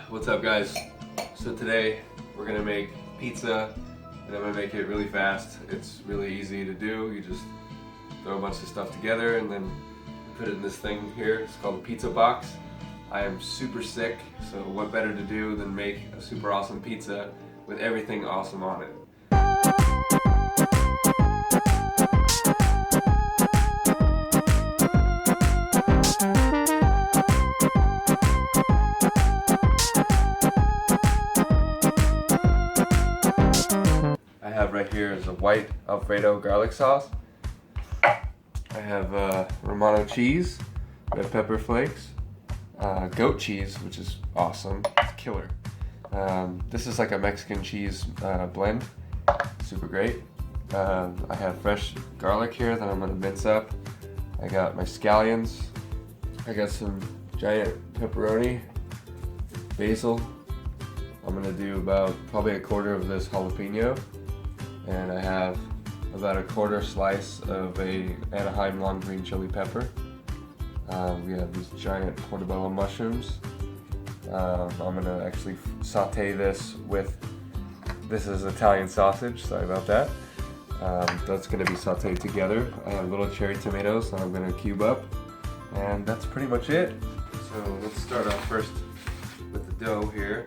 What's up, guys? So today we're gonna make pizza, and I'm gonna make it really fast. It's really easy to do. You just throw a bunch of stuff together and then put it in this thing here. It's called a pizza box. I am super sick, so what better to do than make a super awesome pizza with everything awesome on it. I have right here is a white Alfredo garlic sauce. I have Romano cheese, red pepper flakes, goat cheese, which is awesome, it's killer. This is like a Mexican cheese blend, super great. I have fresh garlic here that I'm gonna mince up. I got my scallions. I got some giant pepperoni, basil. I'm gonna do probably a quarter of this jalapeno. And I have about a quarter slice of a Anaheim long green chili pepper. We have these giant portobello mushrooms. I'm gonna actually saute this this is Italian sausage, sorry about that. That's gonna be sauteed together. I have little cherry tomatoes that I'm gonna cube up. And that's pretty much it. So let's start off first with the dough here.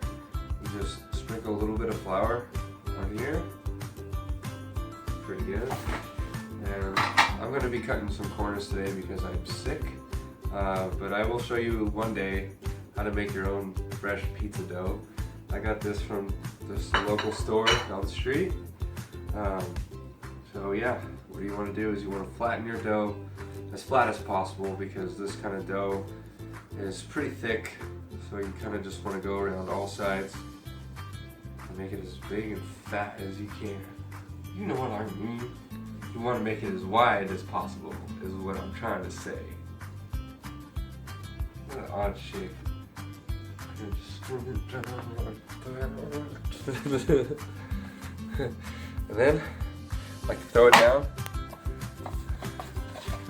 You just sprinkle a little bit of flour on here. Pretty good. And I'm going to be cutting some corners today because I'm sick, but I will show you one day how to make your own fresh pizza dough. I got this from this local store down the street. So yeah, what you want to do is you want to flatten your dough as flat as possible because this kind of dough is pretty thick, so you kind of just want to go around all sides and make it as big and fat as you can. You know what I mean. You want to make it as wide as possible, is what I'm trying to say. What an odd shape. And then, like, throw it down.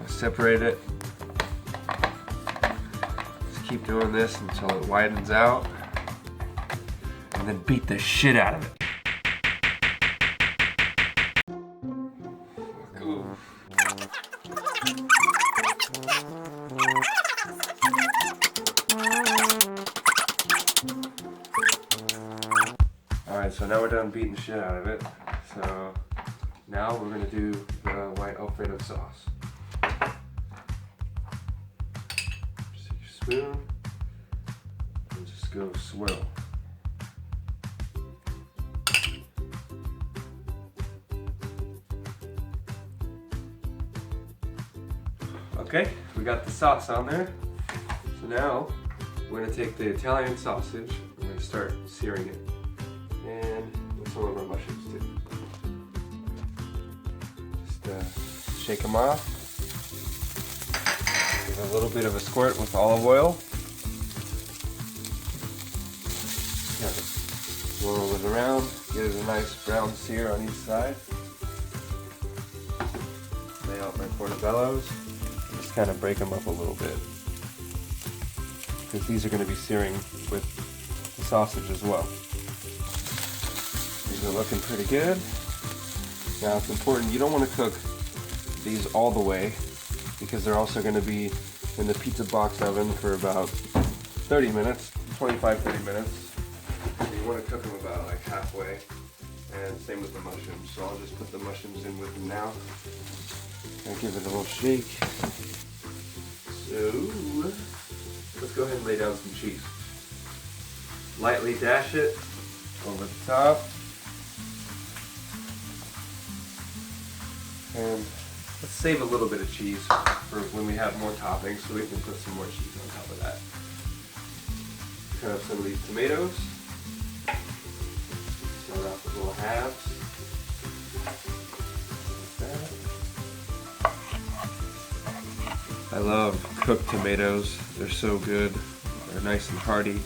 Separate it. Just keep doing this until it widens out. And then beat the shit out of it. Alright, so now we're done beating the shit out of it. So now we're going to do the white Alfredo sauce. Just take your spoon and just go swirl. Okay, we got the sauce on there. So now we're going to take the Italian sausage and we're going to start searing it. And with some of our mushrooms too. Just shake them off. Give a little bit of a squirt with olive oil. Swirl it around, get it a nice brown sear on each side. Lay out my portobellos. Just kind of break them up a little bit. Because these are going to be searing with the sausage as well. These are looking pretty good. Now it's important, you don't want to cook these all the way because they're also going to be in the pizza box oven for about 30 minutes, 25-30 minutes. You want to cook them about like halfway, and same with the mushrooms. So I'll just put the mushrooms in with them now and give it a little shake. So let's go ahead and lay down some cheese. Lightly dash it over the top. And let's save a little bit of cheese for when we have more toppings so we can put some more cheese on top of that. Cut up some of these tomatoes. Start off with little halves. Like that. I love cooked tomatoes. They're so good. They're nice and hearty.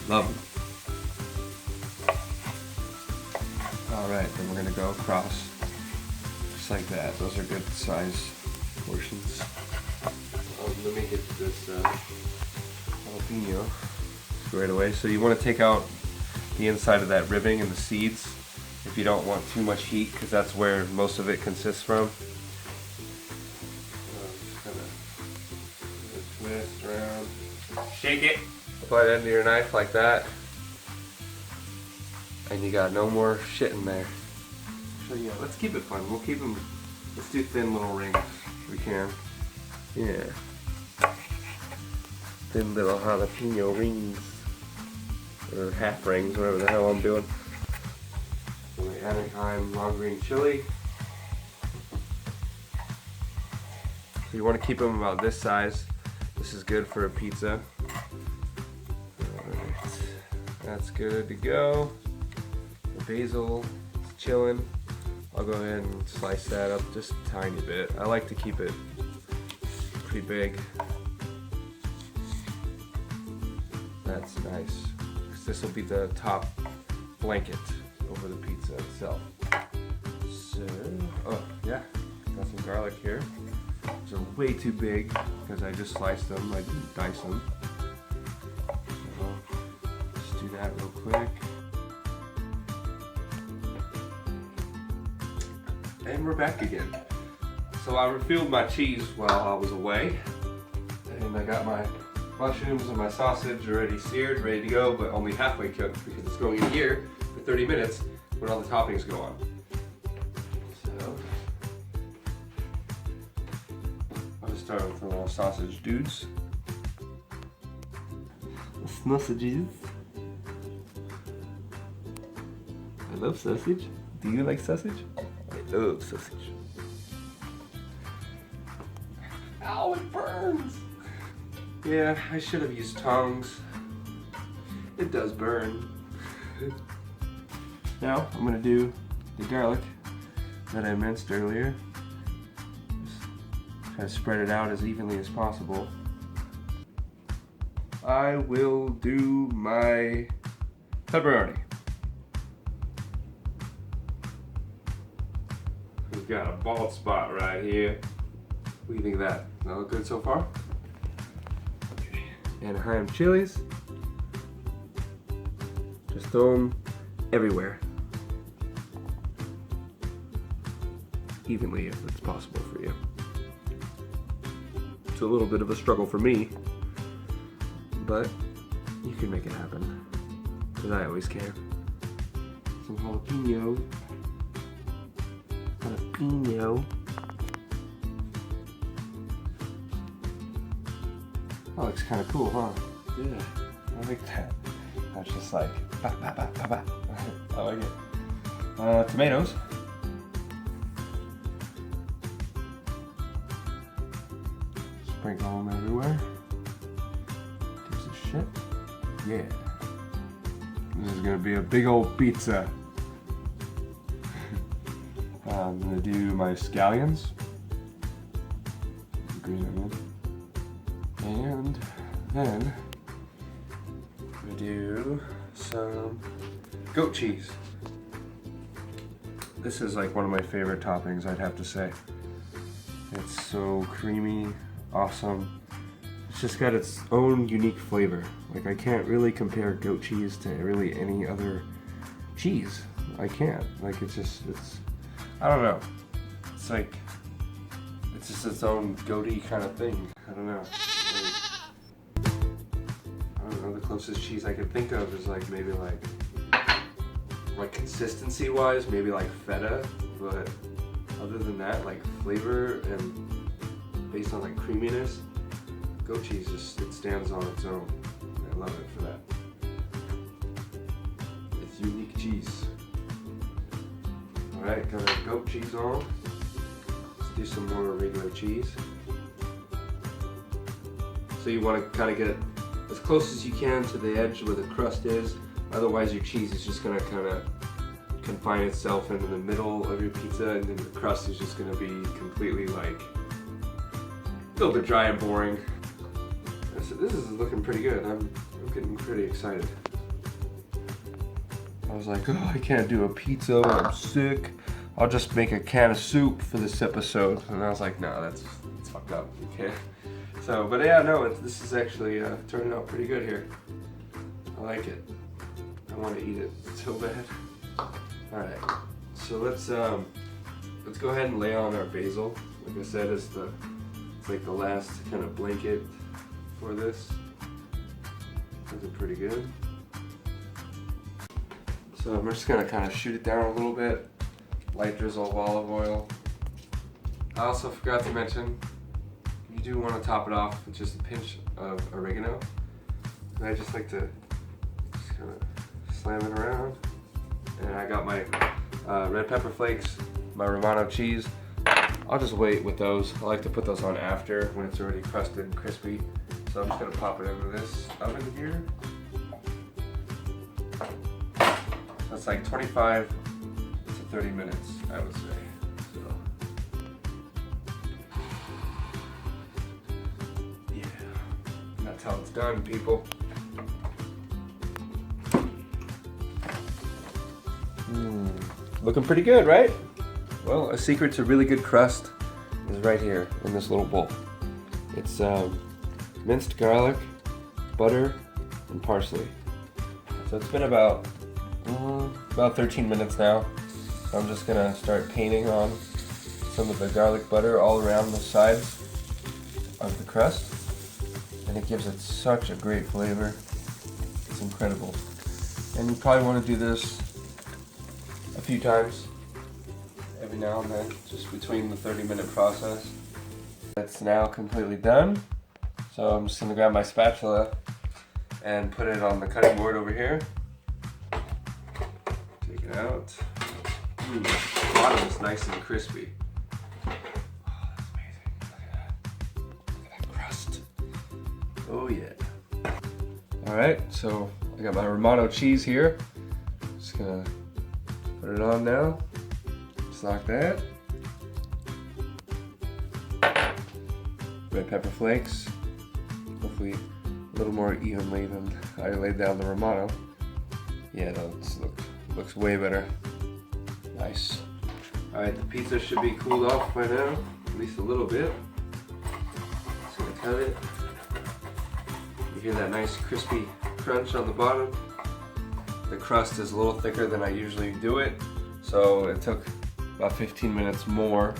Love them. Alright, then we're going to go across. Just like that. Those are good size portions. Let me get this jalapeno. right away. So you want to take out the inside of that ribbing and the seeds if you don't want too much heat, because that's where most of it consists from. Just kind of twist around, shake it, apply it into your knife like that, and you got no more shit in there. So yeah, let's keep it fun. We'll keep them. Let's do thin little rings if we can. Yeah. Thin little jalapeno rings. Or half rings, whatever the hell I'm doing. Anaheim long green chili. So you want to keep them about this size. This is good for a pizza. Alright. That's good to go. The basil is chilling. I'll go ahead and slice that up just a tiny bit. I like to keep it pretty big. That's nice. This will be the top blanket over the pizza itself. So, oh yeah, got some garlic here. These are way too big because I just sliced them. I didn't dice them. So, just do that real quick. And we're back again. So I refilled my cheese while I was away, and I got my mushrooms and my sausage already seared, ready to go, but only halfway cooked because it's going in here for 30 minutes when all the toppings go on. So I'll just start with the little sausage dudes. Sausages. I love sausage. Do you like sausage? I love sausage. Ow, it burns! Yeah, I should have used tongs. It does burn. Now I'm gonna do the garlic that I minced earlier. Just try to spread it out as evenly as possible. I will do my pepperoni. We've got a bald spot right here. What do you think of that? Does that look good so far? Anaheim chilies. Just throw them everywhere. Evenly if it's possible for you. It's a little bit of a struggle for me, but you can make it happen. Because I always can. Some jalapeno. Jalapeno. That looks kind of cool, huh? Yeah, I like that. That's just like, bah, bah, bah, bah, bah. I like it. Tomatoes. Sprinkle them everywhere. Gives a shit. Yeah. This is gonna be a big old pizza. I'm gonna do my scallions. Green onion. And then we do some goat cheese. This is like one of my favorite toppings, I'd have to say. It's so creamy, awesome. It's just got its own unique flavor. Like I can't really compare goat cheese to really any other cheese. I can't. Like it's I don't know. It's like, it's just its own goaty kind of thing. I don't know. I don't know, the closest cheese I could think of is like maybe like consistency wise, maybe like feta, but other than that, like flavor and based on like creaminess, goat cheese just, it stands on its own. I love it for that. It's unique cheese. Alright, got our goat cheese on. Let's do some more regular cheese. So you want to kind of get as close as you can to the edge where the crust is. Otherwise your cheese is just going to kind of confine itself into the middle of your pizza, and then the crust is just going to be completely like a little bit dry and boring. So this is looking pretty good. I'm getting pretty excited. I was like, oh, I can't do a pizza when I'm sick. I'll just make a can of soup for this episode. And I was like, no, that's fucked up. You can't. So, but yeah, no, this is actually turning out pretty good here. I like it. I want to eat it so bad. All right, so let's go ahead and lay on our basil. Like I said, it's like the last kind of blanket for this. Those are pretty good. So I'm just gonna kind of shoot it down a little bit. Light drizzle of olive oil. I also forgot to mention, you do want to top it off with just a pinch of oregano. And I just like to just kind of slam it around. And I got my red pepper flakes, my Romano cheese. I'll just wait with those. I like to put those on after when it's already crusted and crispy. So I'm just gonna pop it into this oven here. That's like 25 to 30 minutes, I would say. So, yeah, and that's how it's done, people. Looking pretty good, right? Well, a secret to really good crust is right here in this little bowl. It's minced garlic, butter, and parsley. So it's been about 13 minutes now. So I'm just gonna start painting on some of the garlic butter all around the sides of the crust. And it gives it such a great flavor. It's incredible. And you probably wanna do this a few times, every now and then, just between the 30-minute process. It's now completely done. So I'm just gonna grab my spatula and put it on the cutting board over here. Take it out. The bottom is nice and crispy. Oh, that's amazing. Look at that. Look at that crust. Oh yeah. Alright, so I got my Romano cheese here. Just gonna put it on now. Just like that. Red pepper flakes. Hopefully a little more evenly than I laid down the Romano. Yeah, that looks way better. Nice. Alright, the pizza should be cooled off by now, at least a little bit. Just gonna cut it. You hear that nice crispy crunch on the bottom. The crust is a little thicker than I usually do it, so it took about 15 minutes more.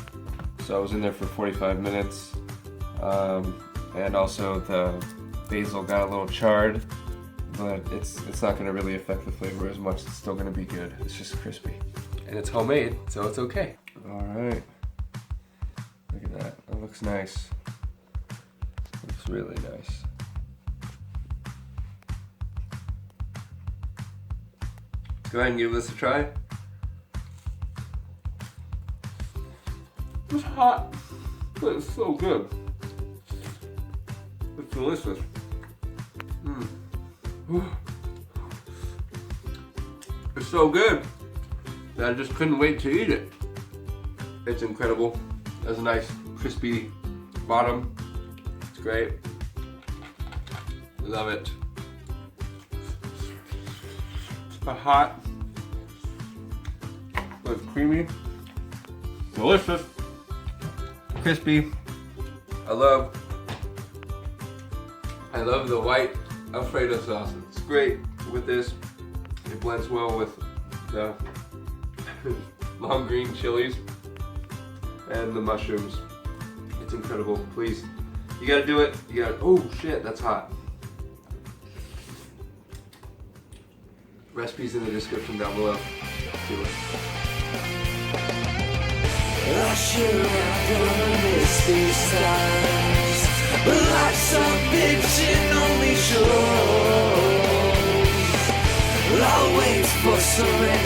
So I was in there for 45 minutes. And also the basil got a little charred, but it's not gonna really affect the flavor as much. It's still gonna be good. It's just crispy. And it's homemade, so it's okay. All right. Look at that. That looks nice. Looks really nice. Go ahead and give this a try. It's hot, but it's so good. It's delicious. It's so good that I just couldn't wait to eat it. It's incredible. There's a nice crispy bottom. It's great. Love it. It's hot, but it's creamy, delicious, crispy. I love the white Alfredo sauce. It's great with this. It blends well with the long green chilies and the mushrooms. It's incredible. Please, you gotta do it. You gotta. Oh shit, that's hot. Recipes in the description down below. Do it. I should have done this these times, but life's a bitch and only shows. I'll wait for surrender.